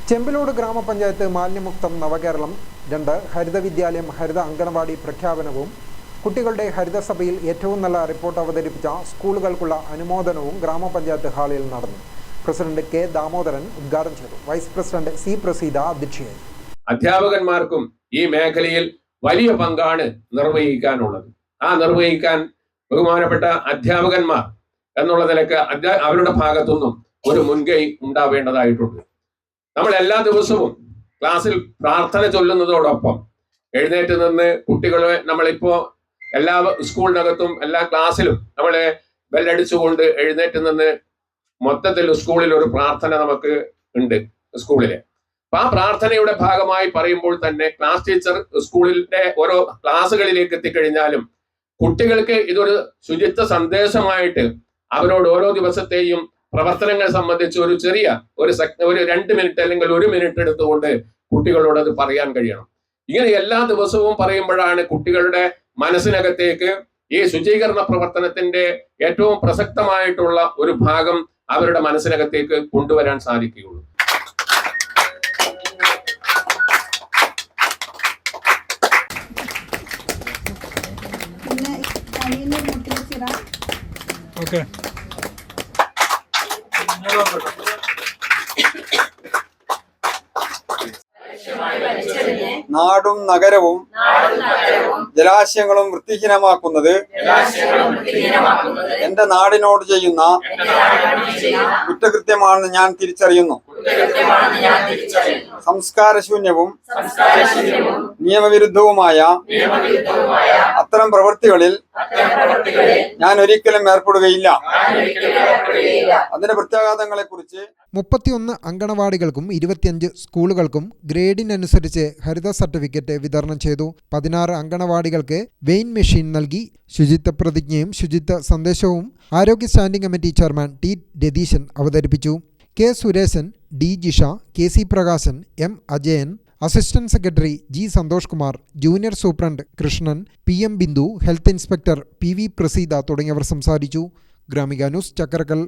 ചെമ്പിലോട് ഗ്രാമപഞ്ചായത്ത് മാലിന്യമുക്തം നവകേരളം 2 ഹരിത വിദ്യാലയം ഹരിത അങ്കണവാടി പ്രഖ്യാപനവും കുട്ടികളുടെ ഹരിതസഭയിൽ ഏറ്റവും നല്ല റിപ്പോർട്ട് അവതരിപ്പിച്ച സ്കൂളുകൾക്കുള്ള അനുമോദനവും ഗ്രാമപഞ്ചായത്ത് ഹാളിൽ നടന്നു. പ്രസിഡന്റ് കെ ദാമോദരൻ ഉദ്ഘാടനം ചെയ്തു. വൈസ് പ്രസിഡന്റ് സി പ്രസീത അധ്യക്ഷയായി. അധ്യാപകന്മാർക്കും ഈ മേഖലയിൽ വലിയ പങ്കാണ് നിർവഹിക്കാനുള്ളത്. നിർവഹിക്കാൻ ബഹുമാനപ്പെട്ട അധ്യാപകന്മാർ എന്നുള്ള നിലക്ക് അവരുടെ ഭാഗത്തുനിന്നും ഒരു മുൻകൈ ഉണ്ടാവേണ്ടതായിട്ടുണ്ട്. നമ്മൾ എല്ലാ ദിവസവും ക്ലാസ്സിൽ പ്രാർത്ഥന ചൊല്ലുന്നതോടൊപ്പം എഴുന്നേറ്റ് നിന്ന് കുട്ടികളെ നമ്മളിപ്പോ എല്ലാ സ്കൂളിനകത്തും എല്ലാ ക്ലാസ്സിലും നമ്മളെ ബെല്ലടിച്ചുകൊണ്ട് എഴുന്നേറ്റ് നിന്ന് മൊത്തത്തിൽ സ്കൂളിൽ ഒരു പ്രാർത്ഥന നമുക്ക് ഉണ്ട് സ്കൂളിലെ. അപ്പൊ ആ പ്രാർത്ഥനയുടെ ഭാഗമായി പറയുമ്പോൾ തന്നെ ക്ലാസ് ടീച്ചർ സ്കൂളിന്റെ ഓരോ ക്ലാസ്സുകളിലേക്ക് എത്തിക്കഴിഞ്ഞാലും കുട്ടികൾക്ക് ഇതൊരു ശുചിത്വ സന്ദേശമായിട്ട് അവരോട് ഓരോ ദിവസത്തെയും പ്രവർത്തനങ്ങൾ സംബന്ധിച്ച് ഒരു ചെറിയ ഒരു 2 മിനിറ്റ് അല്ലെങ്കിൽ 1 മിനിറ്റ് എടുത്തുകൊണ്ട് കുട്ടികളോട് അത് പറയാൻ കഴിയണം. ഇങ്ങനെ എല്ലാ ദിവസവും പറയുമ്പോഴാണ് കുട്ടികളുടെ മനസ്സിനകത്തേക്ക് ഈ ശുചീകരണ പ്രവർത്തനത്തിന്റെ ഏറ്റവും പ്രസക്തമായിട്ടുള്ള ഒരു ഭാഗം അവരുടെ മനസ്സിനകത്തേക്ക് കൊണ്ടുവരാൻ സാധിക്കുകയുള്ളൂ. ഓക്കെ, നാടും നഗരവും ജലാശയങ്ങളും വൃത്തിഹീനമാക്കുന്നത് എന്റെ നാടിനോട് ചെയ്യുന്ന കുറ്റകൃത്യമാണെന്ന് ഞാൻ തിരിച്ചറിയുന്നു. സംസ്കാരശൂന്യവും നിയമവിരുദ്ധവുമായ അത്തരം പ്രവൃത്തികളിൽ ഞാൻ ഒരിക്കലും ഏർപ്പെടുകയില്ല. അതിന്റെ പ്രത്യാഘാതങ്ങളെ കുറിച്ച് 31 അങ്കണവാടികൾക്കും 25 സ്കൂളുകൾക്കും ഗ്രേഡിനനുസരിച്ച് ഹരിത സർട്ടിഫിക്കറ്റ് വിതരണം ചെയ്തു. 16 അങ്കണവാടികൾക്ക് വെയിൻ മെഷീൻ നൽകി. ശുചിത്വ പ്രതിജ്ഞയും ശുചിത്വ സന്ദേശവും ആരോഗ്യ standing committee chairman T Ratheeshan അവതരിപ്പിച്ചു. K Sureshan, D Jisha, K C Prakashan, M Ajayan, assistant secretary G Santhosh Kumar, junior superintendent Krishnan, P M Bindu, health inspector P V Praseetha തുടങ്ങിയവർ സംസാരിച്ചു. ഗ്രാമിക ന്യൂസ്, ചക്കരക്കൽ.